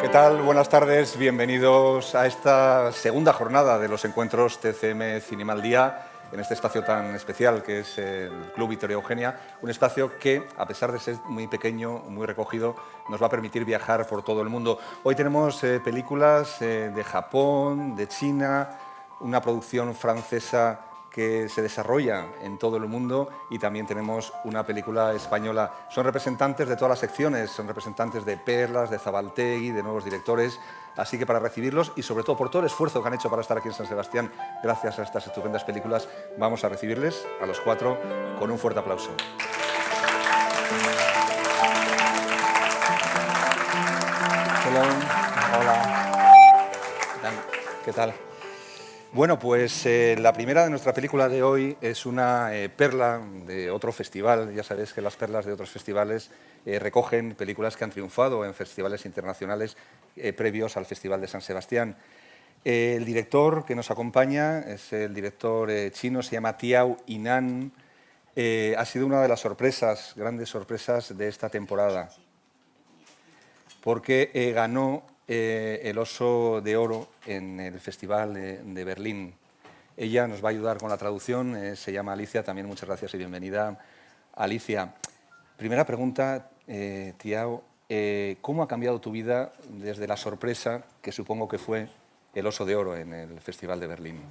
¿Qué tal? Buenas tardes, bienvenidos a esta segunda jornada de los encuentros TCM Cinema al Día, en este espacio tan especial que es el Club Victoria Eugenia, un espacio que, a pesar de ser muy pequeño, muy recogido, nos va a permitir viajar por todo el mundo. Hoy tenemos películas de Japón, de China, una producción francesa que se desarrolla en todo el mundo y también tenemos una película española. Son representantes de todas las secciones, son representantes de Perlas, de Zabaltegui, de nuevos directores, así que para recibirlos y sobre todo por todo el esfuerzo que han hecho para estar aquí en San Sebastián, gracias a estas estupendas películas, vamos a recibirles a los cuatro con un fuerte aplauso. Hola. ¿Qué tal? Bueno, pues la primera de nuestra película de hoy es una perla de otro festival. Ya sabéis que las perlas de otros festivales recogen películas que han triunfado en festivales internacionales previos al Festival de San Sebastián. El director que nos acompaña es el director chino, se llama Tiao Yinan. Ha sido una de las sorpresas, grandes sorpresas de esta temporada, porque ganó el Oso de Oro en el Festival de Berlín. Ella nos va a ayudar con la traducción, se llama Alicia, también muchas gracias y bienvenida, Alicia. Primera pregunta, Tiao, ¿cómo ha cambiado tu vida desde la sorpresa que supongo que fue el Oso de Oro en el Festival de Berlín?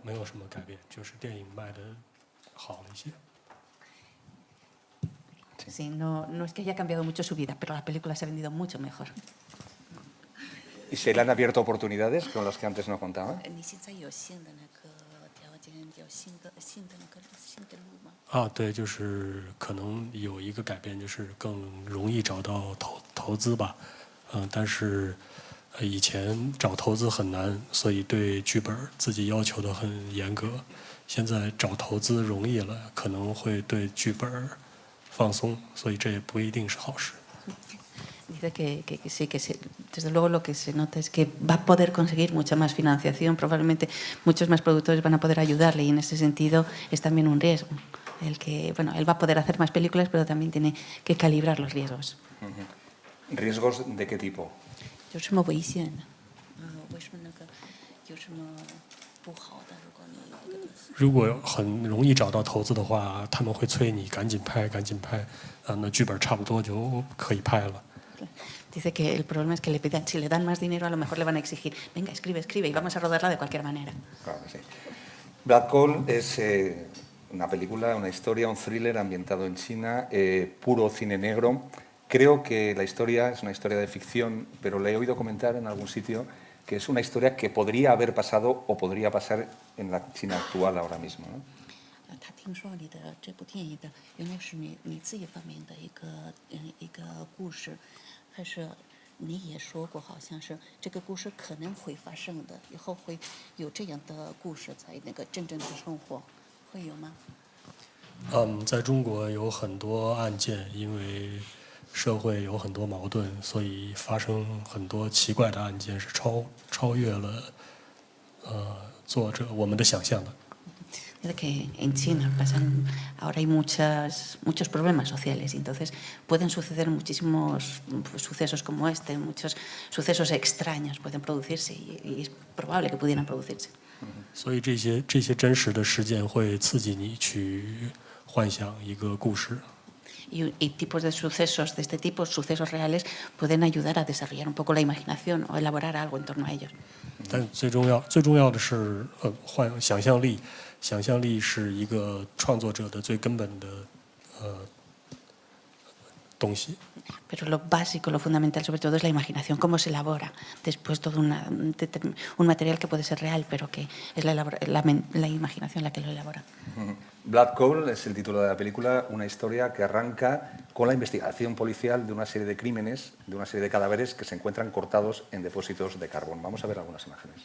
没有什么改变，就是电影卖的好了一些。 Sí, no es que haya cambiado mucho su vida, pero la película se ha vendido mucho mejor. ¿Y se le han abierto oportunidades con las que antes no contaba? 对，就是可能有一个改变，就是更容易找到投资吧。但是以前找投资很难，所以对剧本自己要求的很严格。现在找投资容易了，可能会对剧本放松，所以这也不一定是好事。 Dice que sí, desde luego lo que se nota es que va a poder conseguir mucha más financiación, probablemente muchos más productores van a poder ayudarle y en ese sentido es también un riesgo. Él va a poder hacer más películas, pero también tiene que calibrar los riesgos. ¿Riesgos de qué tipo? 有什么危险呢？为什么有什么不好的？如果很容易找到投资的话，他们会催你赶紧拍，赶紧拍，那剧本差不多就可以拍了。 Dice que el problema es que si le dan más dinero, a lo mejor le van a exigir, venga, escribe y vamos a rodarla de cualquier manera. Claro que sí. Black Coal es una película, una historia, un thriller ambientado en China, puro cine negro. Creo que la historia es una historia de ficción, pero le he oído comentar en algún sitio que es una historia que podría haber pasado o podría pasar en la China actual ahora mismo, ¿no? 他听说你的这部电影的原来是你自己方面的一个故事，还是你也说过好像是这个故事可能会发生的，以后会有这样的故事在那个真正的生活，会有吗？在中国有很多案件，因为社会有很多矛盾，所以发生很多奇怪的案件，是超越了作者我们的想象的。 Dice que en China ahora hay muchos problemas sociales y entonces pueden suceder muchísimos sucesos como este, muchos sucesos extraños pueden producirse y es probable que pudieran producirse. 所以这些真实的事件会刺激你去幻想一个故事。 Y tipos de sucesos de este tipo, sucesos reales, pueden ayudar a desarrollar un poco la imaginación o elaborar algo en torno a ellos. 但最重要的是想象力。 想象力是一个创作者的最根本的东西。 Pero lo básico, lo fundamental sobre todo es la imaginación, cómo se elabora después todo un material que puede ser real, pero que es la imaginación la que lo elabora. Black Coal es el título de la película, una historia que arranca con la investigación policial de una serie de crímenes, de una serie de cadáveres que se encuentran cortados en depósitos de carbón. Vamos a ver algunas imágenes.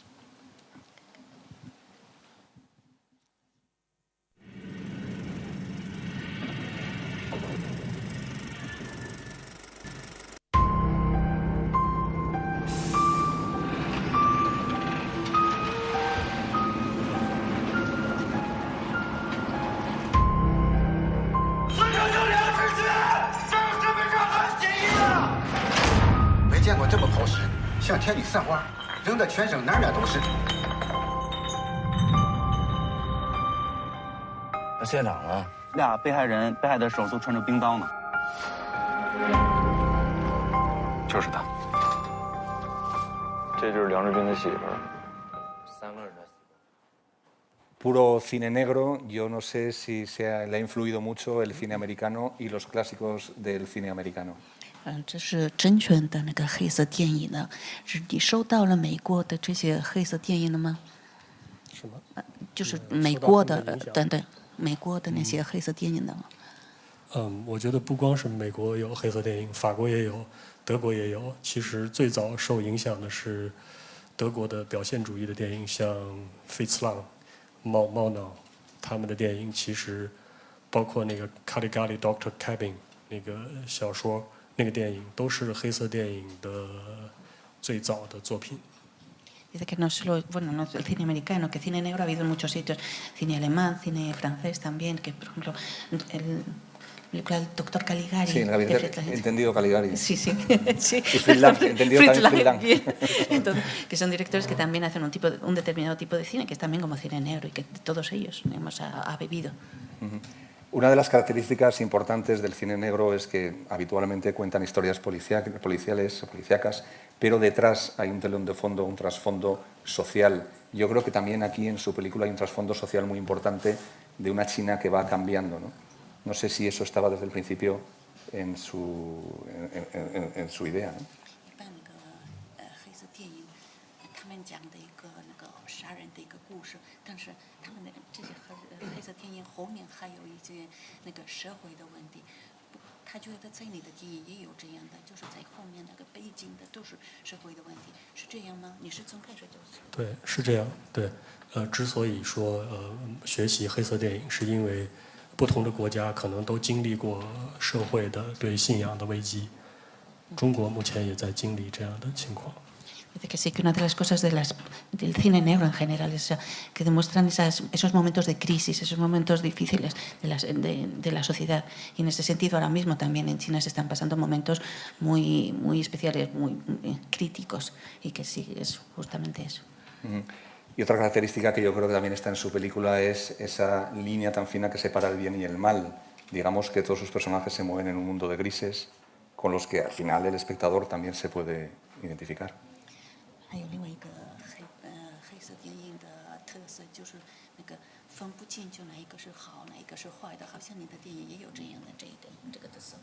过这么抛尸，向田里散花，扔得全省哪哪都是。那现场呢？俩被害人被害的手都穿着冰刀呢。就是他，这就是梁志军的媳妇儿。3个人的。Puro cine negro, yo no sé si le ha influido mucho el cine americano y los clásicos del cine americano. 这是真全的那个黑色电影呢，是你收到了美国的这些黑色电影了吗？是吗？就是美国的，对，美国的那些黑色电影的。我觉得不光是美国有黑色电影，法国也有，德国也有。其实最早受影响的是德国的表现主义的电影，像费茨朗、猫脑他们的电影，其实包括那个卡里咖喱 Dr. Cabin 那个小说，那个电影都是黑色电影的最早的作品。Dice que no solo, bueno, no el cine americano, que cine negro ha habido en muchos sitios, cine alemán, cine francés también, que por ejemplo el película del Doctor Caligari. Sí, en la vida he entendido Caligari. Sí. Y Fritz Lang, he entendido también Fritz Lang. Entonces, que son directores que también hacen un determinado tipo de cine, que es también como cine negro, y que todos ellos hemos ha bebido. Una de las características importantes del cine negro es que habitualmente cuentan historias policiales o policíacas, pero detrás hay un telón de fondo, un trasfondo social. Yo creo que también aquí en su película hay un trasfondo social muy importante de una China que va cambiando, ¿no? No sé si eso estaba desde el principio en su idea, ¿no? 黑色电影后面还有一些那个社会的问题，他觉得在你的电影也有这样的，就是在后面那个背景的都是社会的问题，是这样吗？你是从开始就是？对，是这样。对，之所以说学习黑色电影，是因为不同的国家可能都经历过社会的对信仰的危机，中国目前也在经历这样的情况。Dice que sí, que una de las cosas del cine negro en general es que demuestran esos momentos de crisis, esos momentos difíciles de la sociedad. Y en ese sentido, ahora mismo también en China se están pasando momentos muy especiales, muy críticos. Y que sí, es justamente eso. Y otra característica que yo creo que también está en su película es esa línea tan fina que separa el bien y el mal. Digamos que todos sus personajes se mueven en un mundo de grises con los que al final el espectador también se puede identificar. 还有另外一个黑色电影的特色，就是那个分不清就哪一个是好，哪一个是坏的，好像你的电影也有这样的这个特色。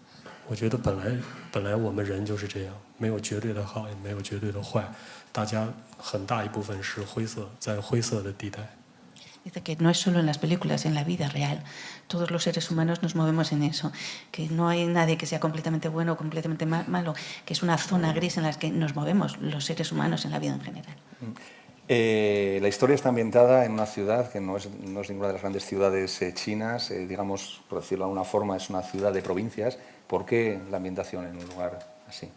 我觉得本来我们人就是这样，没有绝对的好，也没有绝对的坏，大家很大一部分是灰色，在灰色的地带。Dice que no es solo en las películas, en la vida real. Todos los seres humanos nos movemos en eso. Que no hay nadie que sea completamente bueno o completamente malo, que es una zona gris en la que nos movemos los seres humanos en la vida en general. La historia está ambientada en una ciudad que no es ninguna de las grandes ciudades chinas, digamos, por decirlo de alguna forma, es una ciudad de provincias. ¿Por qué la ambientación en un lugar así?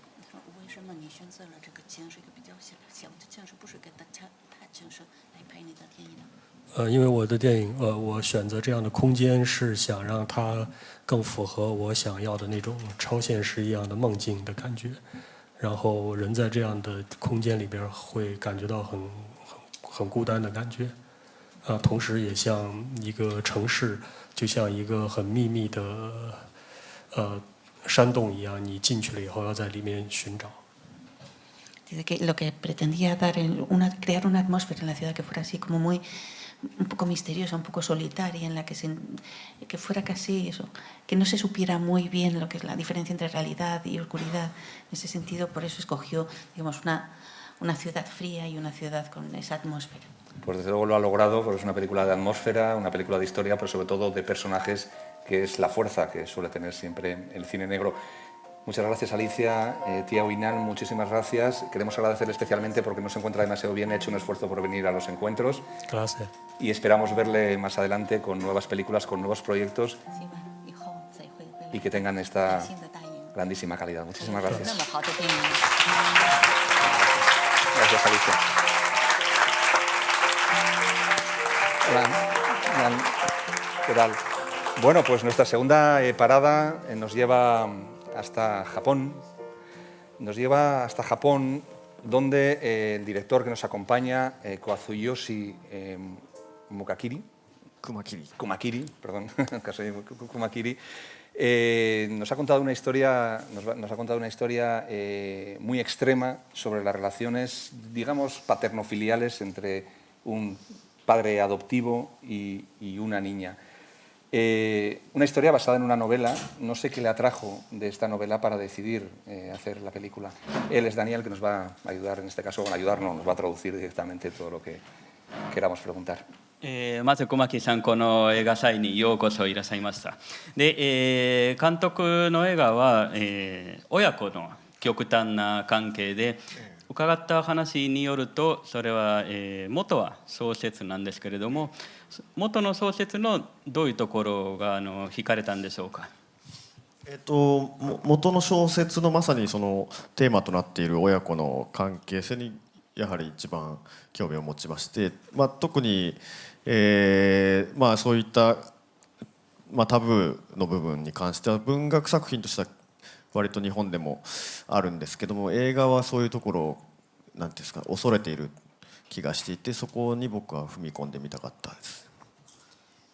为什么你选择了这个城市，一个比较小的城市，不是个大城市来拍你的电影呢？因为我的电影，我选择这样的空间是想让它更符合我想要的那种超现实一样的梦境的感觉，然后人在这样的空间里边会感觉到很孤单的感觉，同时也像一个城市，就像一个很秘密的山洞一样，你进去了以后要在里面寻找。Dice que lo que pretendía crear una atmósfera en la ciudad que fuera así como un poco misteriosa, un poco solitaria, en la que fuera casi eso, que no se supiera muy bien lo que es la diferencia entre realidad y oscuridad. En ese sentido, por eso escogió, digamos, una ciudad fría y una ciudad con esa atmósfera. Pues desde luego lo ha logrado, porque es una película de atmósfera, una película de historia, pero sobre todo de personajes, que es la fuerza que suele tener siempre el cine negro. Muchas gracias, Alicia. Tía Oinal, muchísimas gracias. Queremos agradecerle especialmente porque no se encuentra demasiado bien, ha hecho un esfuerzo por venir a los encuentros. Gracias. Y esperamos verle más adelante con nuevas películas, con nuevos proyectos y que tengan esta grandísima calidad. Muchísimas gracias. Gracias, Alicia. Hola. ¿Qué tal? Bueno, pues nuestra segunda parada nos lleva hasta Japón, nos lleva hasta Japón, donde el director que nos acompaña, Kazuyoshi Kumakiri, perdón, Kumakiri, nos ha contado una historia, muy extrema sobre las relaciones, digamos, paterno-filiales entre un padre adoptivo y una niña. Una historia basada en una novela. No sé qué le atrajo de esta novela para decidir hacer la película. Él es Daniel, que nos va a ayudar en este caso, bueno, ayudarnos, nos va a traducir directamente todo lo que queramos preguntar. まず小牧さん、この映画祭にようこそいらっしゃいました。で、監督の映画は、親子の極端な関係で、伺った話によると、それは、元は小説なんですけれども、元の小説のどういうところが惹かれたんでしょうか。元の小説のまさにそのテーマとなっている親子の関係性にやはり一番興味を持ちまして、特に、そういった、タブーの部分に関しては文学作品としては割と日本でもあるんですけども、映画はそういうところをなんていうんですか、恐れている気がしていて、そこに僕は踏み込んでみたかったです。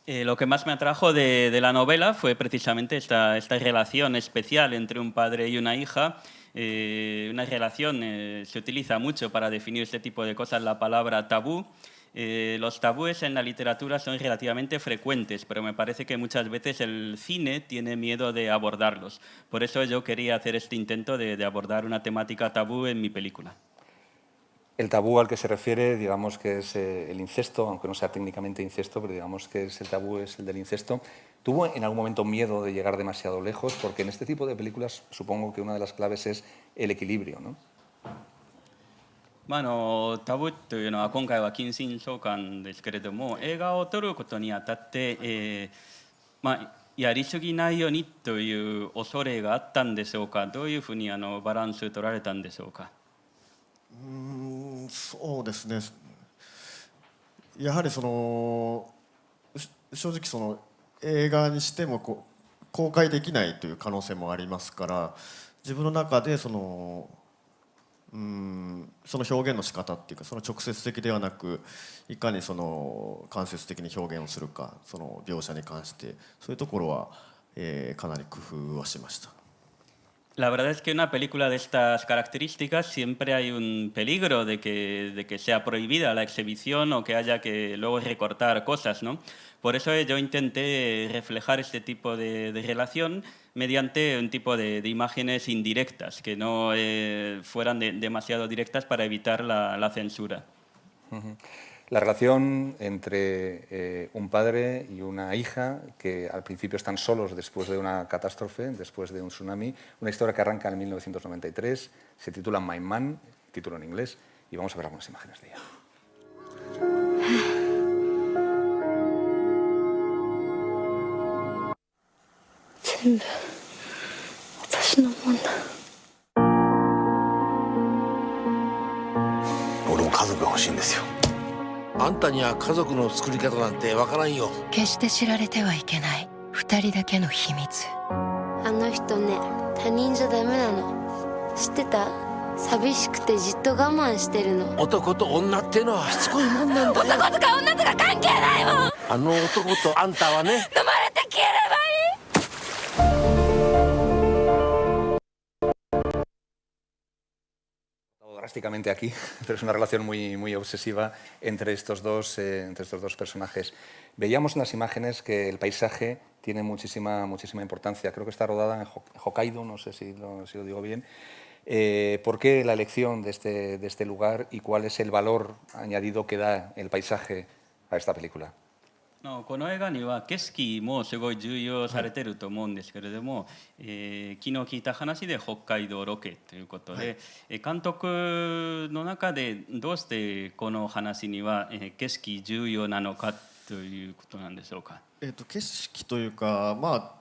Lo que más me atrajo de la novela fue precisamente esta relación especial entre un padre y una hija. Una relación, se utiliza mucho para definir este tipo de cosas la palabra tabú. Los tabúes en la literatura son relativamente frecuentes, pero me parece que muchas veces el cine tiene miedo de abordarlos. Por eso yo quería hacer este intento de abordar una temática tabú en mi película. El tabú al que se refiere, digamos que es el incesto, aunque no sea técnicamente incesto, pero digamos que el tabú es el del incesto. ¿Tuvo en algún momento miedo de llegar demasiado lejos? Porque en este tipo de películas supongo que una de las claves es el equilibrio, ¿no? タブーというのは今回は近親相関ですけれども、映画を撮ることにあたって、やりすぎないようにという恐れがあったんでしょうか。どういうふうにバランス取られたんでしょうか。そうですね、やはりその正直その映画にしても公開できないという可能性もありますから、自分の中でその表現の仕方っていうか、その直接的ではなく、いかにその間接的に表現をするか、その描写に関してそういうところは、かなり工夫はしました。La verdad es que una película de estas características siempre hay un peligro de que sea prohibida la exhibición o que haya que luego recortar cosas, ¿no? Por eso yo intenté reflejar este tipo de relación mediante un tipo de imágenes indirectas, que no fueran demasiado directas para evitar la censura. La relación entre un padre y una hija que al principio están solos después de una catástrofe, después de un tsunami, una historia que arranca en 1993, se titula My Man, título en inglés, y vamos a ver algunas imágenes de ella. 全部私のもんだ。俺も家族が欲しいんですよ。あんたには家族の作り方なんてわからんよ。決して知られてはいけない二人だけの秘密。あの人ね、他人じゃダメなの。知ってた？寂しくてじっと我慢してるの。男と女ってのはしつこいもんなんだよ。男とか女とか関係ないもん。あの男とあんたはね、飲まれて消えればいい。Drásticamente aquí, pero es una relación muy obsesiva entre estos dos personajes. Veíamos en las imágenes que el paisaje tiene muchísima importancia. Creo que está rodada en Hokkaido, no sé si lo digo bien. ¿Por qué la elección de este lugar y cuál es el valor añadido que da el paisaje a esta película? この映画には景色もすごい重要されてると思うんですけれども、昨日聞いた話で北海道ロケということで、監督の中でどうしてこの話には景色重要なのかということなんでしょうか。景色というか、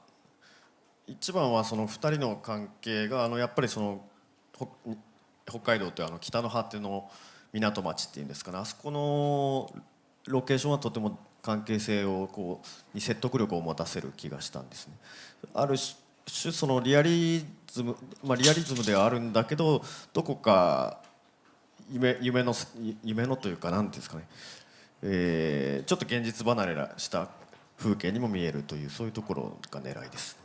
一番はその2人の関係がやっぱりその北海道という北の果ての港町っていうんですかね、あそこのロケーションはとても関係性をに説得力を持たせる気がしたんですね。ある種そのリアリズム、リアリズムではあるんだけど、どこか夢のというか、なんていうんですかね、ちょっと現実離れした風景にも見えるという、そういうところが狙いです。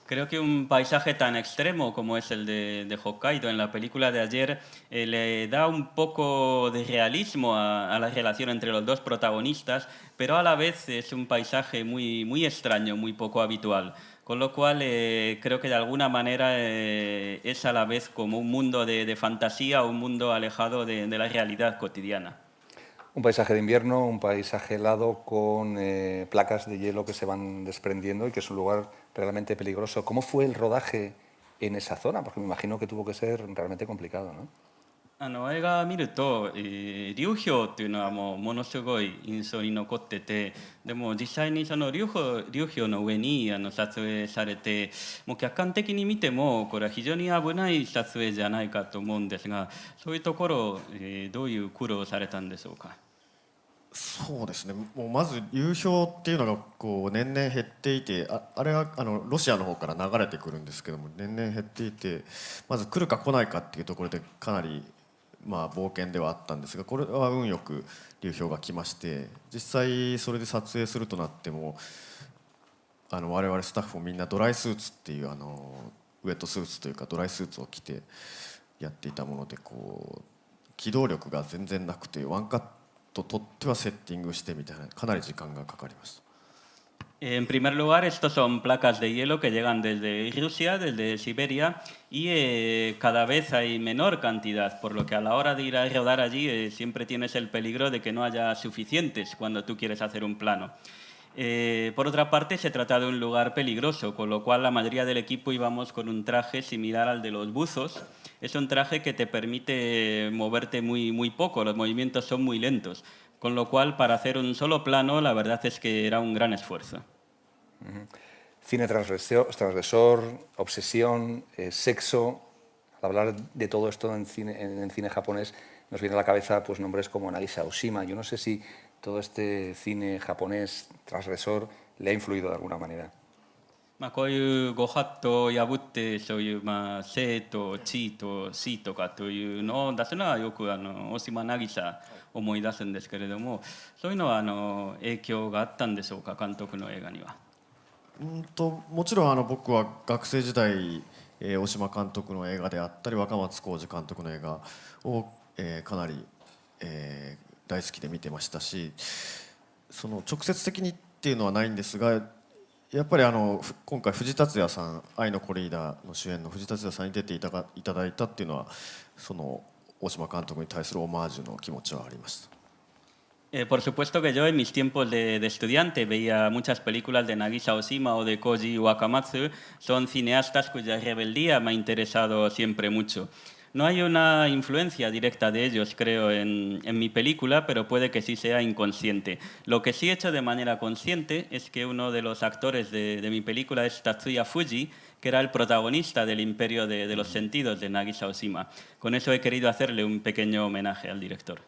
Creo que un paisaje tan extremo como es el de Hokkaido en la película de ayer le da un poco de realismo a la relación entre los dos protagonistas, pero a la vez es un paisaje muy, muy extraño, muy poco habitual. Con lo cual creo que de alguna manera es a la vez como un mundo de fantasía o un mundo alejado de la realidad cotidiana. Un paisaje de invierno, un paisaje helado con placas de hielo que se van desprendiendo y que es un lugar realmente peligroso. ¿Cómo fue el rodaje en esa zona? Porque me imagino que tuvo que ser realmente complicado, ¿no? 映画を見ると、流氷っていうのはものすごい印象に残ってて、でも実際にその流氷の上に撮影されて、もう客観的に見てもこれは非常に危ない撮影じゃないかと思うんですが、そういうところをどういう苦労をされたんでしょうか。そうですね、もうまず流氷っていうのがこう年々減っていて、あれはロシアの方から流れてくるんですけども、年々減っていて、まず来るか来ないかっていうところでかなり冒険ではあったんですが、これは運よく流氷が来まして、実際それで撮影するとなっても我々スタッフもみんなドライスーツっていうウェットスーツというかドライスーツを着てやっていたもので、こう機動力が全然なくて、ワンカット取ってはセッティングしてみたいな、かなり時間がかかりました。En primer lugar, estos son placas de hielo que llegan desde Rusia, desde Siberia, y cada vez hay menor cantidad, por lo que a la hora de ir a rodar allí siempre tienes el peligro de que no haya suficientes cuando tú quieres hacer un plano. Por otra parte, se trata de un lugar peligroso, con lo cual la mayoría del equipo íbamos con un traje similar al de los buzos. Es un traje que te permite moverte muy poco, los movimientos son muy lentos, con lo cual para hacer un solo plano la verdad es que era un gran esfuerzo. Cine transgresor, obsesión, sexo. Al hablar de todo esto en cine japonés nos viene a la cabeza pues nombres como Nagisa Oshima. Yo no sé si todo este cine japonés transgresor le ha influido de alguna manera. こういうご法度を破ってそういう生と地と死とかというのを出すのはよく大島渚を思い出すんですけれども、そういうのは影響があったんでしょうか、監督の映画には。もちろん僕は学生時代大島監督の映画であったり若松浩二監督の映画をかなり大好きで見てましたし、その直接的にっていうのはないんですが、やっぱり今回藤達也さん、愛のコリーダーの主演の藤達也さんに出ていただいたっていうのは、その大島監督に対するオマージュの気持ちはありました。Por supuesto que yo en mis tiempos de estudiante veía muchas películas de Nagisa Oshima o de Koji Wakamatsu. Son cineastas cuya rebeldía me ha interesado siempre mucho. No hay una influencia directa de ellos, creo, en mi película, pero puede que sí sea inconsciente. Lo que sí he hecho de manera consciente es que uno de los actores de mi película es Tatsuya Fuji, que era el protagonista del Imperio de los Sentidos de Nagisa Oshima. Con eso he querido hacerle un pequeño homenaje al director.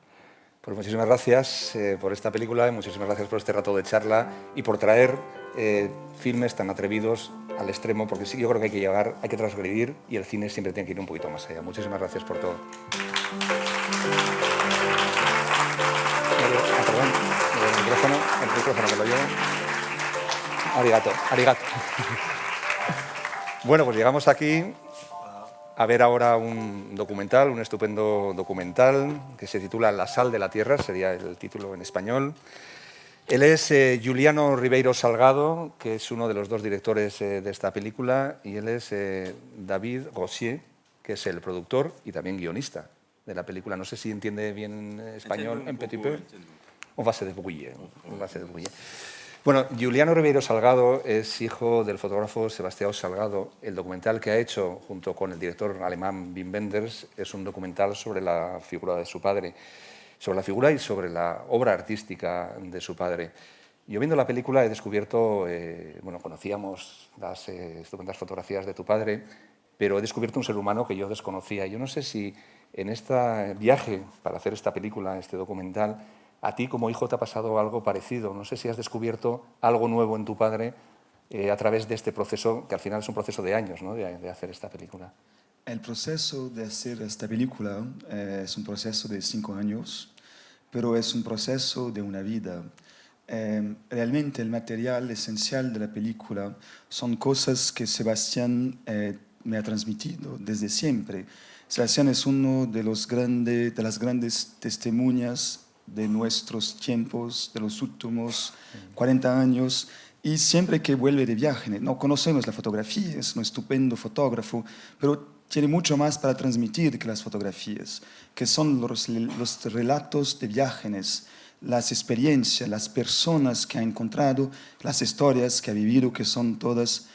Pues muchísimas gracias por esta película y muchísimas gracias por este rato de charla y por traer filmes tan atrevidos al extremo, porque sí, yo creo que hay que transgredir y el cine siempre tiene que ir un poquito más allá. Muchísimas gracias por todo. Perdón, el micrófono me lo llevo. Arigato. Bueno, pues llegamos aquí a ver ahora un documental, un estupendo documental que se titula La sal de la tierra, sería el título en español. Él es Juliano Ribeiro Salgado, que es uno de los dos directores de esta película, y él es David Rossier, que es el productor y también guionista de la película. No sé si entiende bien español en petit peu. Un base de bouillie. Bueno, Juliano Ribeiro Salgado es hijo del fotógrafo Sebastião Salgado. El documental que ha hecho junto con el director alemán Wim Wenders es un documental sobre la figura de su padre, sobre la figura y sobre la obra artística de su padre. Yo viendo la película he descubierto, conocíamos las estupendas fotografías de tu padre, pero he descubierto un ser humano que yo desconocía. Yo no sé si en este viaje para hacer esta película, este documental, a ti como hijo te ha pasado algo parecido. No sé si has descubierto algo nuevo en tu padre a través de este proceso, que al final es un proceso de años, ¿no? de hacer esta película. El proceso de hacer esta película es un proceso de 5 años, pero es un proceso de una vida. Realmente el material esencial de la película son cosas que Sebastián me ha transmitido desde siempre. Sebastián es uno de las grandes testimonias de nuestros tiempos, de los últimos 40 años, y siempre que vuelve de viaje, no conocemos la fotografía, es un estupendo fotógrafo, pero tiene mucho más para transmitir que las fotografías, que son los relatos de viajes, las experiencias, las personas que ha encontrado, las historias que ha vivido, que son todas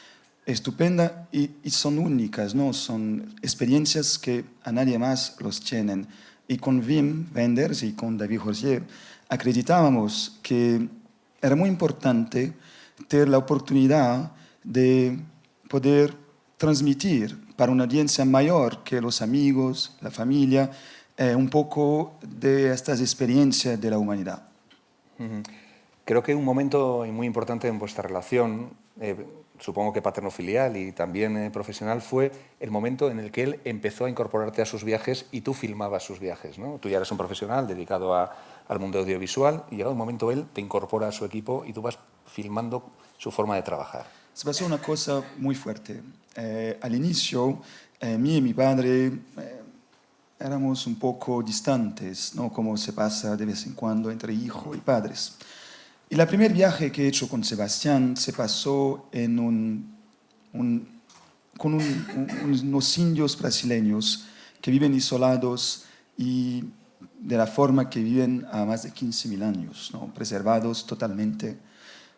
estupendas y son únicas, ¿no? Son experiencias que a nadie más los tienen. Y con Wim Wenders y con David Rosier acreditábamos que era muy importante tener la oportunidad de poder transmitir para una audiencia mayor que los amigos, la familia, un poco de estas experiencias de la humanidad. Creo que un momento muy importante en vuestra relación, supongo que paterno-filial y también profesional, fue el momento en el que él empezó a incorporarte a sus viajes y tú filmabas sus viajes, ¿no? Tú ya eres un profesional dedicado al mundo audiovisual y llegado un momento él te incorpora a su equipo y tú vas filmando su forma de trabajar. Se pasó una cosa muy fuerte. Al inicio, mí y mi padre éramos un poco distantes, ¿no? Como se pasa de vez en cuando entre hijo y padres. Y el primer viaje que he hecho con Sebastián se pasó con unos indios brasileños que viven isolados y de la forma que viven a más de 15.000 años, ¿no? Preservados totalmente.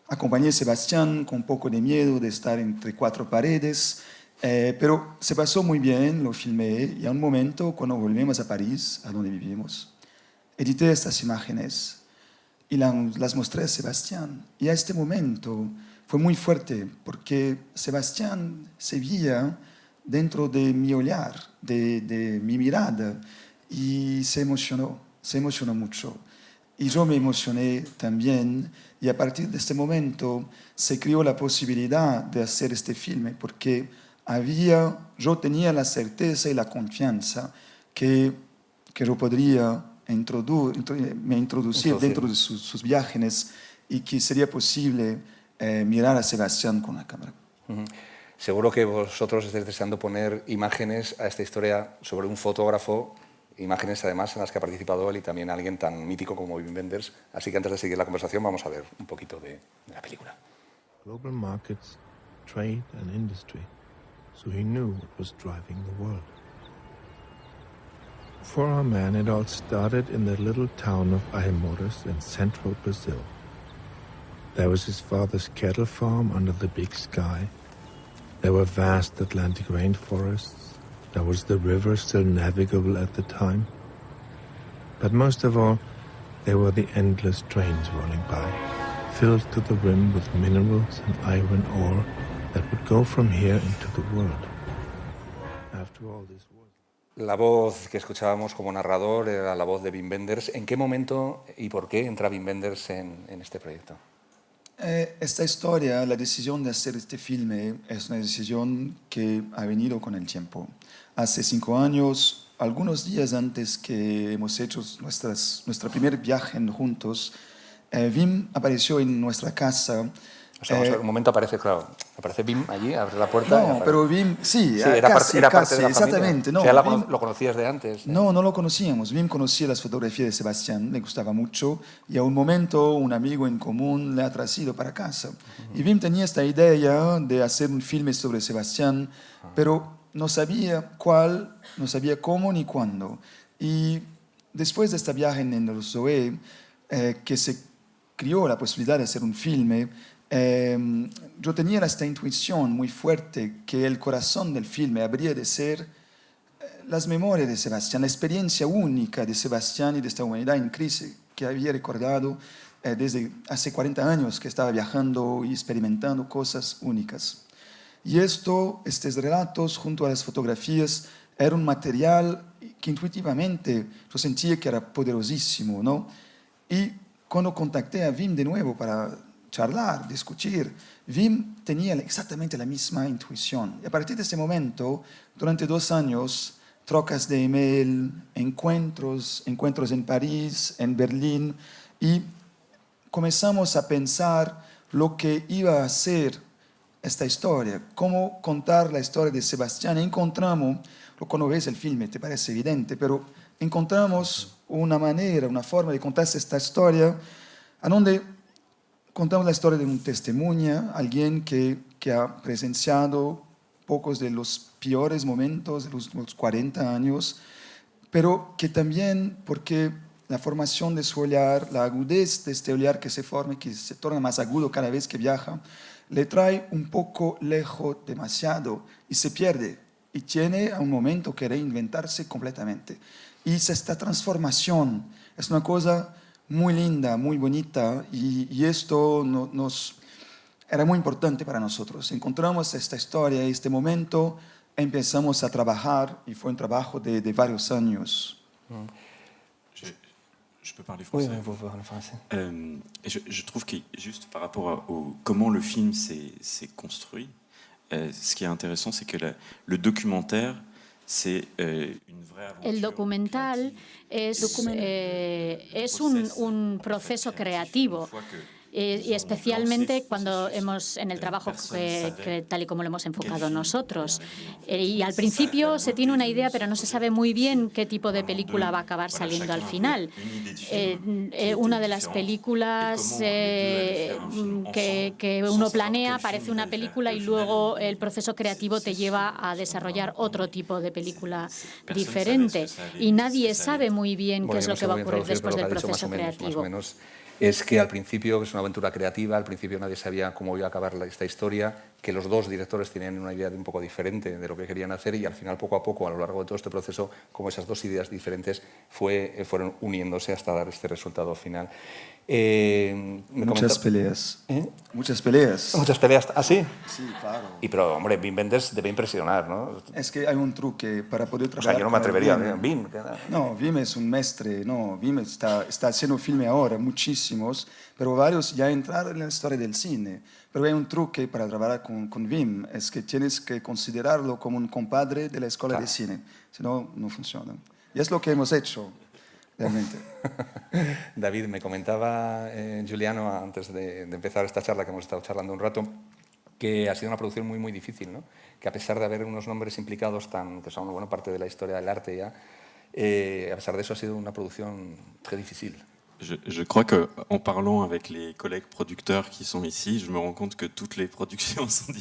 Acompañé a Sebastián con un poco de miedo de estar entre 4 paredes, pero se pasó muy bien, lo filmé y a un momento, cuando volvimos a París, a donde vivimos, edité estas imágenes y las mostré a Sebastián. Y a este momento fue muy fuerte porque Sebastián se veía dentro de mi olhar, de mi mirada, y se emocionó mucho. Y yo me emocioné también, y a partir de este momento se creó la posibilidad de hacer este filme, porque yo tenía la certeza y la confianza que yo podría introducir dentro de sus viajes y que sería posible mirar a Sebastián con la cámara. Seguro que vosotros estáis deseando poner imágenes a esta historia sobre un fotógrafo, imágenes además en las que ha participado él y también alguien tan mítico como Wim Wenders. Así que antes de seguir la conversación vamos a ver un poquito de la película. Global markets, trade and industry, so he knew what was driving the world. For our man, it all started in the little town of Aimorés in central Brazil. There was his father's cattle farm under the big sky. There were vast Atlantic rainforests. There was the river still navigable at the time. But most of all, there were the endless trains rolling by, filled to the rim with minerals and iron ore that would go from here into the world. After all this was... La voz que escuchábamos como narrador era la voz de Wim Wenders. ¿En qué momento y por qué entra Wim Wenders en este proyecto? Esta historia, la decisión de hacer este filme, es una decisión que ha venido con el tiempo. Hace 5 años, algunos días antes que hemos hecho nuestro primer viaje juntos, Wim apareció en nuestra casa. O sea, un momento aparece Wim allí, abre la puerta. No, pero Wim, sí, era casi, parte de la exactamente. No, o sea, ¿lo conocías de antes? No, no lo conocíamos. Wim conocía las fotografías de Sebastián, le gustaba mucho, y a un momento un amigo en común le ha traído para casa. Y Wim tenía esta idea de hacer un filme sobre Sebastián, pero no sabía cuál, no sabía cómo ni cuándo. Y después de este viaje en el Zoé, que se creó la posibilidad de hacer un filme, yo tenía esta intuición muy fuerte que el corazón del filme habría de ser las memorias de Sebastián, la experiencia única de Sebastián y de esta humanidad en crisis que había recordado desde hace 40 años que estaba viajando y experimentando cosas únicas. Y estos relatos junto a las fotografías era un material que intuitivamente yo sentía que era poderosísimo, ¿no? Y cuando contacté a Wim de nuevo para charlar, discutir. Wim tenía exactamente la misma intuición. Y a partir de ese momento, durante 2 años, trocas de email, encuentros en París, en Berlín, y comenzamos a pensar lo que iba a ser esta historia, cómo contar la historia de Sebastián. Encontramos, cuando ves el filme te parece evidente, pero encontramos una manera, una forma de contar esta historia, a donde contamos la historia de un testimonio, alguien que ha presenciado pocos de los peores momentos de los 40 años, pero que también, porque la formación de su olhar, la agudez de este olhar que se forma, que se torna más agudo cada vez que viaja, le trae un poco lejos demasiado y se pierde y tiene a un momento que reinventarse completamente. Y esta transformación es una cosa muy linda, muy bonita, y esto era muy importante para nosotros. Encontramos esta historia, este momento, empezamos a trabajar y fue un trabajo de varios años. Je peux parler français. Oui, vous pouvez parler français. Je trouve que juste par rapport à comment le film s'est construit, ce qui est intéressant, c'est que le documentaire, c'est une vraie aventure. El documental es un proceso creativo. Y especialmente cuando en el trabajo que tal y como lo hemos enfocado nosotros. Y al principio se tiene una idea, pero no se sabe muy bien qué tipo de película va a acabar saliendo al final. Una de las películas que uno planea parece una película y luego el proceso creativo te lleva a desarrollar otro tipo de película diferente. Y nadie sabe muy bien qué es lo que va a ocurrir después del proceso creativo. Es que al principio es una aventura creativa, al principio nadie sabía cómo iba a acabar esta historia, que los dos directores tenían una idea un poco diferente de lo que querían hacer y al final, poco a poco, a lo largo de todo este proceso, como esas dos ideas diferentes fueron uniéndose hasta dar este resultado final. Muchas peleas. Muchas peleas. Muchas peleas. ¿Ah, sí? Sí, claro. Pero, hombre, Wim Wenders debe impresionar, ¿no? Es que hay un truque para poder trabajar. O sea, yo no me atrevería. Wim. No, Wim es un maestre. No, Wim está haciendo filme ahora, muchísimos, pero varios ya entraron en la historia del cine. Pero hay un truque para trabajar con Wim, es que tienes que considerarlo como un compadre de la escuela de cine. Si no, no funciona. Y es lo que hemos hecho. Realmente. David, me comentaba Giuliano antes de empezar esta charla, que hemos estado charlando un rato, que ha sido una producción muy, muy difícil, ¿no? Que a pesar de haber unos nombres implicados que son una buena parte de la historia del arte ya, a pesar de eso ha sido una producción très difícil. Je crois qu'en parlant avec les collègues producteurs qui sont ici, je me rends compte que toutes les productions sont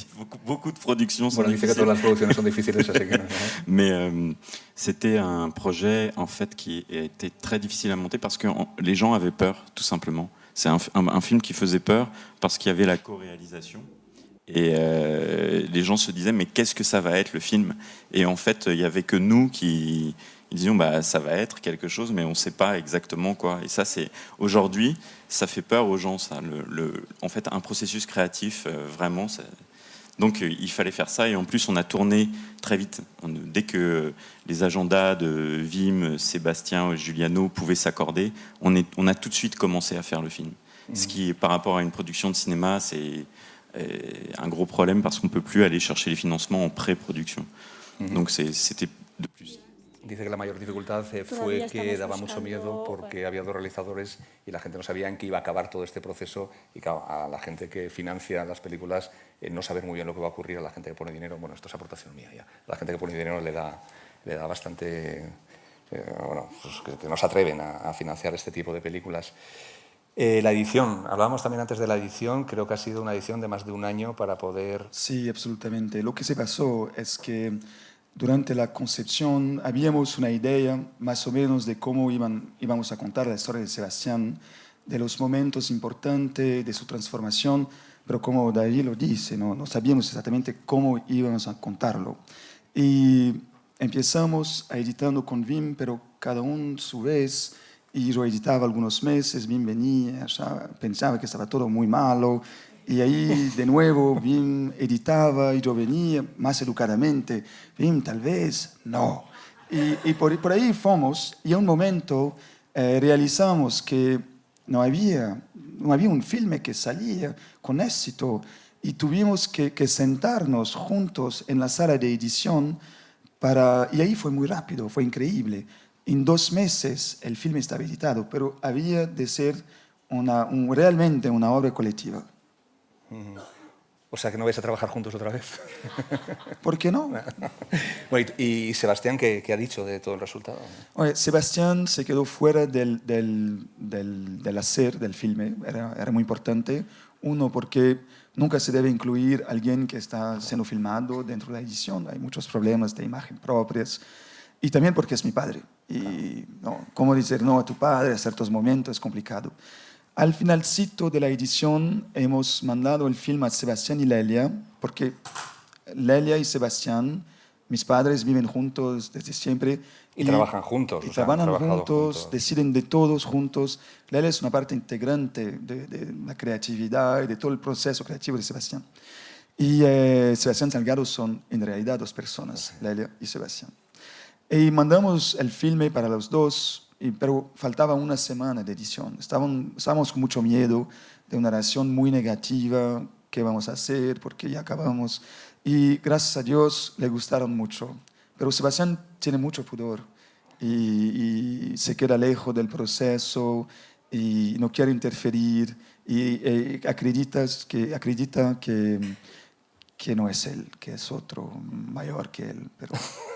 beaucoup de productions sont difficiles. Dice que todas las producciones son difíciles, así que no. Mais c'était un projet en fait qui était très difficile à monter parce que les gens avaient peur, tout simplement. C'est un film qui faisait peur parce qu'il y avait la co-réalisation. Et les gens se disaient mais qu'est-ce que ça va être le film? Et en fait il y avait que nous qui disions bah ça va être quelque chose mais on sait pas exactement quoi. Et ça c'est aujourd'hui ça fait peur aux gens ça en fait un processus créatif vraiment ça. Donc il fallait faire ça et en plus on a tourné très vite. Dès que les agendas de Wim, Sébastien, Giuliano pouvaient s'accorder, on a tout de suite commencé à faire le film. Ce qui par rapport à une production de cinéma c'est un gros problème parce qu'on ne peut plus aller chercher les financements en pré-production. Donc c'était de plus. Dice que la mayor dificultad fue que daba mucho miedo porque había dos realizadores y la gente no sabía en qué iba a acabar todo este proceso y claro, a la gente que financia las películas no saber muy bien lo que va a ocurrir, a la gente que pone dinero, bueno, esto es aportación mía ya, a la gente que pone dinero le da bastante, bueno, pues que no se atreven a financiar este tipo de películas. La edición, hablábamos también antes de la edición, creo que ha sido una edición de más de un año para poder... Sí, absolutamente. Lo que se pasó es que durante la concepción habíamos una idea más o menos de cómo íbamos a contar la historia de Sebastián, de los momentos importantes de su transformación, pero como David lo dice, no sabíamos exactamente cómo íbamos a contarlo. Y empezamos editando con Wim, pero cada uno a su vez, y yo editaba algunos meses, Wim venía, pensaba que estaba todo muy malo, y ahí de nuevo Wim editaba y yo venía más educadamente, Wim tal vez, no. Y por ahí fuimos y a un momento realizamos que no había un filme que salía con éxito y tuvimos que sentarnos juntos en la sala de edición y ahí fue muy rápido, fue increíble. En 2 meses el filme estaba editado, pero había de ser realmente una obra colectiva. O sea que no vais a trabajar juntos otra vez. ¿Por qué no? Bueno, y Sebastián, ¿qué ha dicho de todo el resultado? Oye, Sebastián se quedó fuera del hacer del filme, era muy importante. Uno, porque nunca se debe incluir a alguien que está siendo filmado dentro de la edición, hay muchos problemas de imagen propias. Y también porque es mi padre. Y no, cómo decir no a tu padre a ciertos momentos es complicado. Al finalcito de la edición hemos mandado el film a Sebastián y Lelia, porque Lelia y Sebastián, mis padres, viven juntos desde siempre. Y trabajan juntos. Y trabajan juntos, deciden de todos juntos. Lelia es una parte integrante de la creatividad y de todo el proceso creativo de Sebastián. Y Sebastián Salgado son en realidad 2 personas, Lelia y Sebastián. Y mandamos el filme para los 2, pero faltaba 1 semana de edición. Estábamos con mucho miedo de una reacción muy negativa. ¿Qué vamos a hacer? Porque ya acabamos. Y gracias a Dios le gustaron mucho. Pero Sebastián tiene mucho pudor y se queda lejos del proceso y no quiere interferir y acredita que no es él, que es otro mayor que él,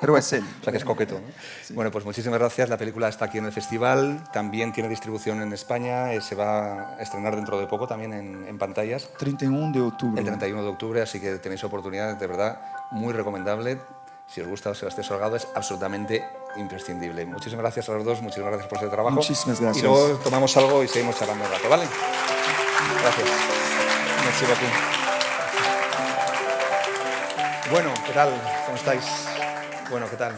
pero es él. O sea que es coqueto, ¿no? Sí. Bueno, pues muchísimas gracias. La película está aquí en el festival, también tiene distribución en España, se va a estrenar dentro de poco también en pantallas. 31 de octubre. El 31 de octubre, así que tenéis oportunidades, de verdad, muy recomendable. Si os gusta Sebastián Salgado, es absolutamente imprescindible. Muchísimas gracias a los 2, muchísimas gracias por ese trabajo. Muchísimas gracias. Y luego tomamos algo y seguimos charlando un rato, ¿vale? Gracias. Merci beaucoup. Bueno, ¿qué tal? ¿Cómo estáis? Bueno, ¿qué tal?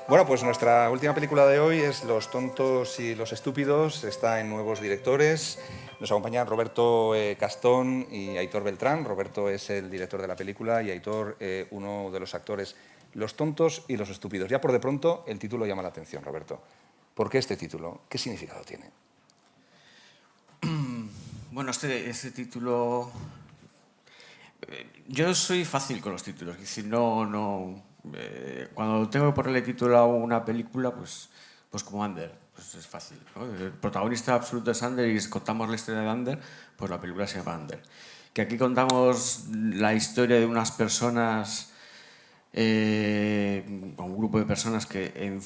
Bueno, pues nuestra última película de hoy es Los tontos y los estúpidos. Está en nuevos directores. Nos acompañan Roberto Castón y Aitor Beltrán. Roberto es el director de la película y Aitor uno de los actores. Los tontos y los estúpidos. Ya por de pronto el título llama la atención, Roberto. ¿Por qué este título? ¿Qué significado tiene? Bueno, este título... Yo soy fácil con los títulos, es decir, cuando tengo que ponerle título a una película, pues como Ander, pues es fácil, ¿no? El protagonista absoluto es Ander y contamos la historia de Ander, pues la película se llama Ander. Que aquí contamos la historia de unas personas, un grupo de personas que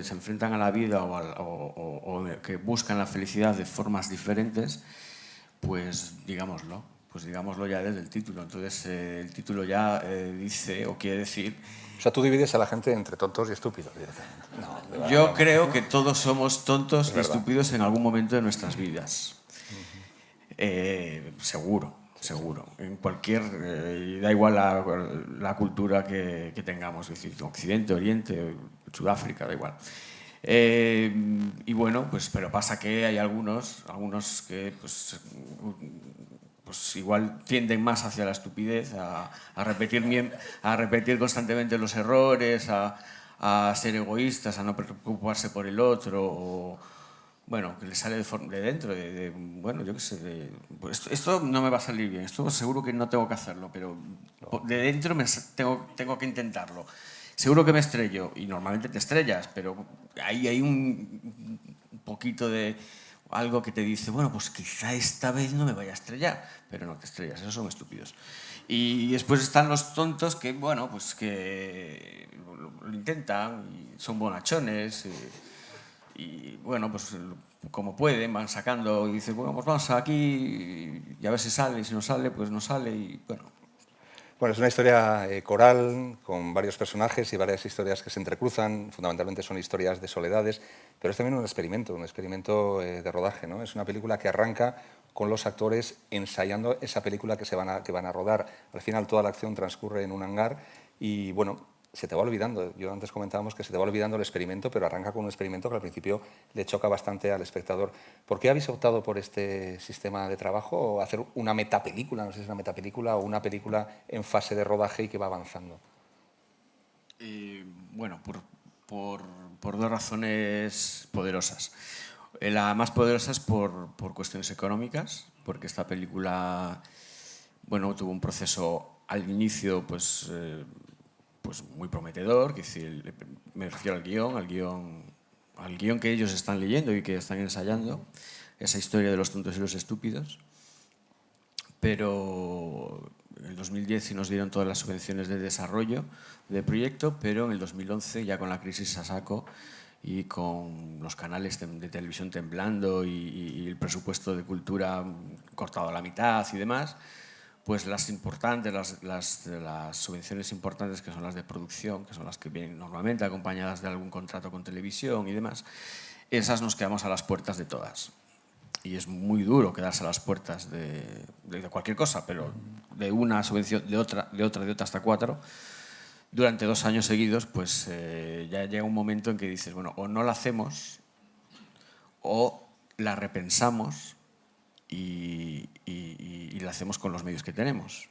se enfrentan a la vida o que buscan la felicidad de formas diferentes, pues digámoslo ya desde el título. Entonces el título ya dice o quiere decir... O sea, tú divides a la gente entre tontos y estúpidos. No, yo creo que todos somos tontos y estúpidos en algún momento de nuestras vidas. Seguro. En cualquier... da igual la cultura que tengamos, es decir, Occidente, Oriente, Sudáfrica, da igual. Y bueno, pues pero pasa que hay algunos que pues igual tienden más hacia la estupidez, a repetir constantemente los errores, a ser egoístas, a no preocuparse por el otro, o bueno, que les sale de dentro, bueno, yo qué sé, pues esto no me va a salir bien, esto seguro que no tengo que hacerlo, pero de dentro tengo que intentarlo. Seguro que me estrello, y normalmente te estrellas, pero ahí hay un poquito de algo que te dice, bueno, pues quizá esta vez no me vaya a estrellar, pero no te estrellas, esos son estúpidos. Y después están los tontos que, bueno, pues que lo intentan, y son bonachones, y bueno, pues como pueden, van sacando, y dicen, bueno, pues vamos aquí, y a ver si sale, y si no sale, pues no sale, y bueno. Bueno, es una historia coral, con varios personajes y varias historias que se entrecruzan. Fundamentalmente son historias de soledades, pero es también un experimento de rodaje, ¿no? Es una película que arranca con los actores ensayando esa película que van a rodar. Al final toda la acción transcurre en un hangar y, bueno, se te va olvidando. Yo antes comentábamos que se te va olvidando el experimento, pero arranca con un experimento que al principio le choca bastante al espectador. ¿Por qué habéis optado por este sistema de trabajo o hacer una metapelícula, no sé si es una metapelícula o una película en fase de rodaje y que va avanzando? Bueno, por 2 razones poderosas. La más poderosa es por cuestiones económicas, porque esta película, bueno, tuvo un proceso al inicio pues muy prometedor, que decir, me refiero al guión que ellos están leyendo y que están ensayando, esa historia de los tontos y los estúpidos. Pero en el 2010 sí nos dieron todas las subvenciones de desarrollo del proyecto, pero en el 2011, ya con la crisis a saco y con los canales de televisión temblando y el presupuesto de cultura cortado a la mitad y demás, pues las importantes, las subvenciones importantes, que son las de producción, que son las que vienen normalmente acompañadas de algún contrato con televisión y demás, esas nos quedamos a las puertas de todas. Y es muy duro quedarse a las puertas de cualquier cosa, pero de una subvención, de otra hasta 4, durante 2 años seguidos, pues ya llega un momento en que dices, bueno, o no la hacemos, o la repensamos y la hacemos con los medios que tenemos.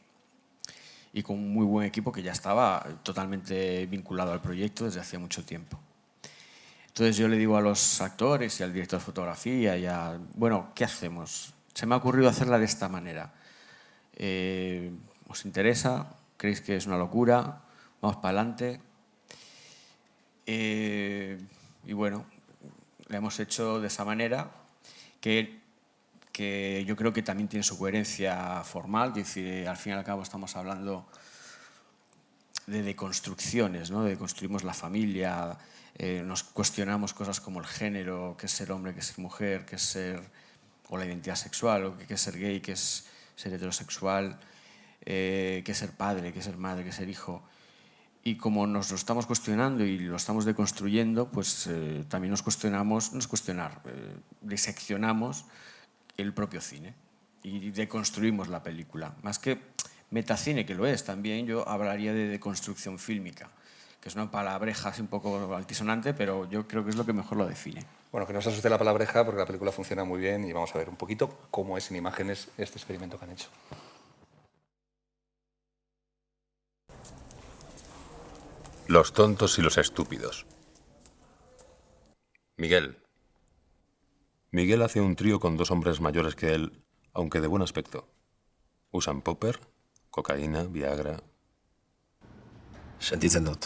Y con un muy buen equipo que ya estaba totalmente vinculado al proyecto desde hacía mucho tiempo. Entonces yo le digo a los actores y al director de fotografía, bueno, ¿qué hacemos? Se me ha ocurrido hacerla de esta manera. ¿Os interesa? ¿Creéis que es una locura? Vamos para adelante. Y bueno, la hemos hecho de esa manera que yo creo que también tiene su coherencia formal. Es decir, al fin y al cabo estamos hablando de deconstrucciones, ¿no? Deconstruimos la familia, nos cuestionamos cosas como el género, qué es ser hombre, qué es ser mujer, qué es ser, o la identidad sexual, o qué es ser gay, qué es ser heterosexual, qué es ser padre, qué es ser madre, qué es ser hijo. Y como nos lo estamos cuestionando y lo estamos deconstruyendo, pues también nos cuestionamos, diseccionamos el propio cine y deconstruimos la película. Más que metacine, que lo es también, yo hablaría de deconstrucción fílmica, que es una palabreja así un poco altisonante, pero yo creo que es lo que mejor lo define. Bueno, que no se asuste la palabreja, porque la película funciona muy bien y vamos a ver un poquito cómo es en imágenes este experimento que han hecho. Los tontos y los estúpidos. Miguel. Miguel hace un trío con 2 hombres mayores que él, aunque de buen aspecto. Usan popper, cocaína, Viagra. Sentitzen dut.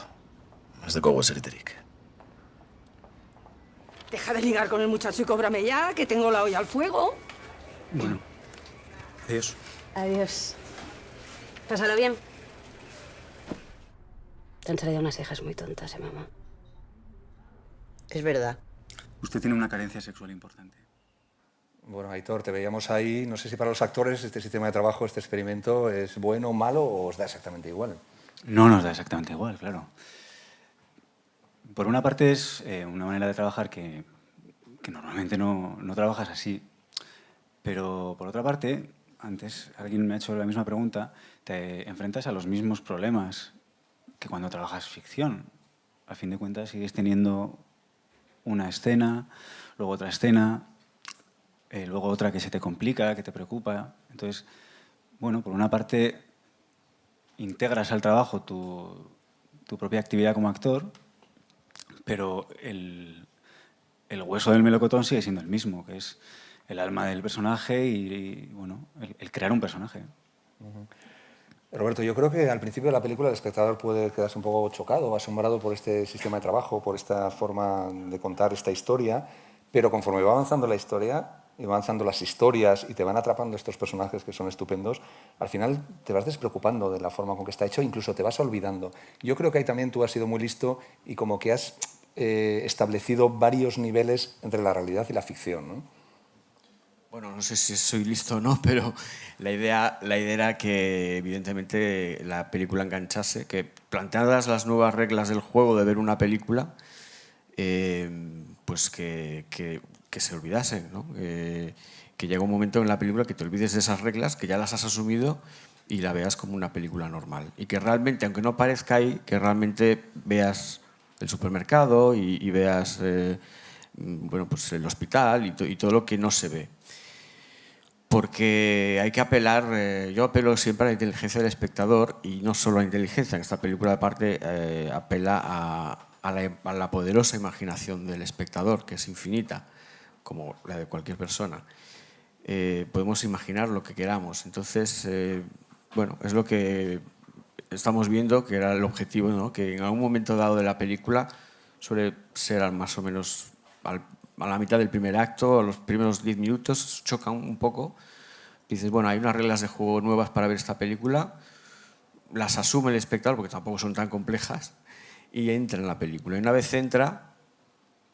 Ez dugu eseriterik. Deja de ligar con el muchacho y cóbrame ya, que tengo la olla al fuego. Bueno. Adiós. Adiós. Pásalo bien. Te han salido unas hijas muy tontas, mamá. Es verdad. Usted tiene una carencia sexual importante. Bueno, Aitor, te veíamos ahí. No sé si para los actores este sistema de trabajo, este experimento, es bueno o malo o os da exactamente igual. No nos da exactamente igual, claro. Por una parte es una manera de trabajar que normalmente no trabajas así. Pero por otra parte, antes alguien me ha hecho la misma pregunta, te enfrentas a los mismos problemas que cuando trabajas ficción. A fin de cuentas sigues teniendo una escena, luego otra escena, luego otra que se te complica, que te preocupa. Entonces, bueno, por una parte integras al trabajo tu propia actividad como actor, pero el hueso del melocotón sigue siendo el mismo, que es el alma del personaje y bueno, el crear un personaje. Roberto, yo creo que al principio de la película el espectador puede quedarse un poco chocado, asombrado por este sistema de trabajo, por esta forma de contar esta historia, pero conforme va avanzando la historia y van avanzando las historias y te van atrapando estos personajes que son estupendos, al final te vas despreocupando de la forma con que está hecho, incluso te vas olvidando. Yo creo que ahí también tú has sido muy listo y como que has establecido varios niveles entre la realidad y la ficción, ¿no? Bueno, no sé si soy listo o no, pero la idea era que evidentemente la película enganchase, que planteadas las nuevas reglas del juego de ver una película, pues que se olvidasen, ¿no? Que llega un momento en la película que te olvides de esas reglas, que ya las has asumido y la veas como una película normal. Y que realmente, aunque no parezca ahí, que realmente veas el supermercado y veas bueno, pues el hospital y todo lo que no se ve. Porque hay que apelar, yo apelo siempre a la inteligencia del espectador y no solo a la inteligencia, en esta película aparte apela a la poderosa imaginación del espectador, que es infinita, como la de cualquier persona. Podemos imaginar lo que queramos. Entonces, bueno, es lo que estamos viendo, que era el objetivo, ¿no? Que en algún momento dado de la película suele ser más o menos a la mitad del primer acto, a los primeros 10 minutos, chocan un poco. Dices, bueno, hay unas reglas de juego nuevas para ver esta película, las asume el espectador porque tampoco son tan complejas y entra en la película. Y una vez entra,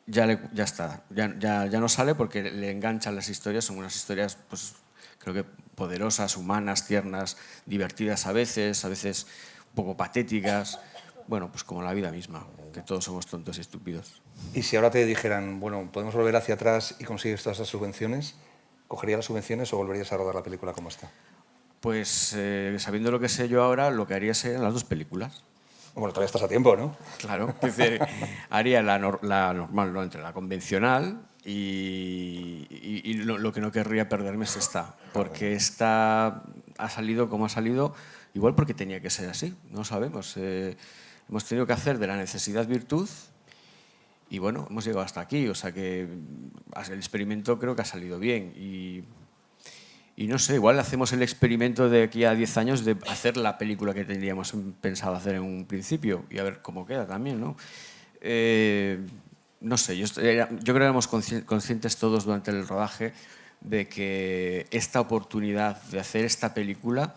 ya está, ya no sale porque le enganchan las historias. Son unas historias, pues, creo que poderosas, humanas, tiernas, divertidas a veces un poco patéticas. Bueno, pues como la vida misma, que todos somos tontos y estúpidos. Y si ahora te dijeran, bueno, podemos volver hacia atrás y consigues todas esas subvenciones, ¿cogerías las subvenciones o volverías a rodar la película como está? Pues sabiendo lo que sé yo ahora, lo que haría serían las dos películas. Bueno, todavía estás a tiempo, ¿no? Claro, es decir, haría la normal, ¿no? Entre la convencional y lo que no querría perderme es esta, porque esta ha salido como ha salido, igual porque tenía que ser así, no sabemos. Hemos tenido que hacer de la necesidad virtud y bueno, hemos llegado hasta aquí, o sea que el experimento creo que ha salido bien y no sé, igual hacemos el experimento de aquí a 10 años de hacer la película que teníamos pensado hacer en un principio y a ver cómo queda también, ¿no? No sé, yo creo que éramos conscientes todos durante el rodaje de que esta oportunidad de hacer esta película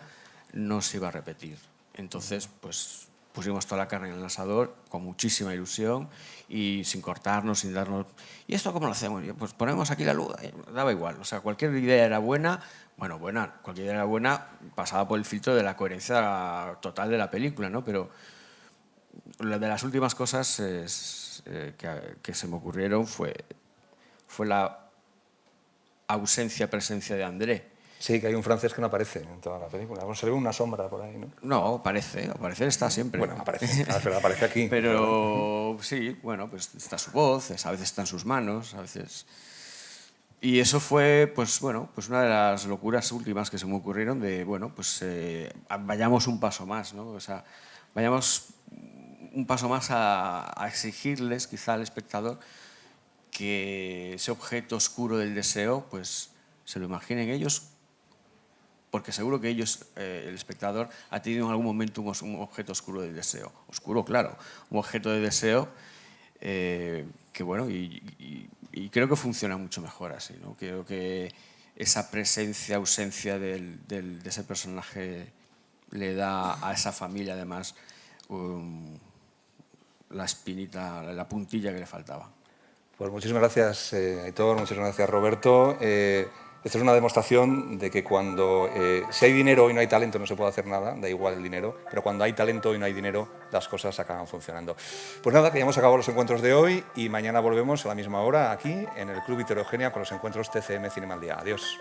no se iba a repetir. Entonces, pues pusimos toda la carne en el asador con muchísima ilusión y sin cortarnos, sin darnos... ¿Y esto cómo lo hacemos? Pues ponemos aquí la luz. Daba igual. O sea, cualquier idea era buena. Bueno, cualquier idea era buena, pasaba por el filtro de la coherencia total de la película, ¿no? Pero una de las últimas cosas que se me ocurrieron fue la presencia de André. Sí, que hay un francés que no aparece en toda la película. Se le ve una sombra por ahí, ¿no? No, aparecer está siempre. Bueno, aparece aquí. Pero sí, bueno, pues está su voz, a veces está en sus manos, a veces... Y eso fue, pues bueno, pues una de las locuras últimas que se me ocurrieron de, bueno, pues vayamos un paso más, ¿no? O sea, vayamos un paso más a exigirles, quizá al espectador, que ese objeto oscuro del deseo, pues se lo imaginen ellos, porque seguro que ellos, el espectador, ha tenido en algún momento un objeto oscuro del deseo. Oscuro, claro, un objeto de deseo que, bueno, y creo que funciona mucho mejor así, ¿no? Creo que esa presencia, ausencia de ese personaje le da a esa familia, además, la espinita, la puntilla que le faltaba. Pues muchísimas gracias, Aitor, muchísimas gracias, Roberto. Esto es una demostración de que cuando si hay dinero y no hay talento no se puede hacer nada, da igual el dinero, pero cuando hay talento y no hay dinero las cosas acaban funcionando. Pues nada, que ya hemos acabado los encuentros de hoy y mañana volvemos a la misma hora aquí en el Club Víctor Eugenia con los encuentros TCM Cinema al Día. Adiós.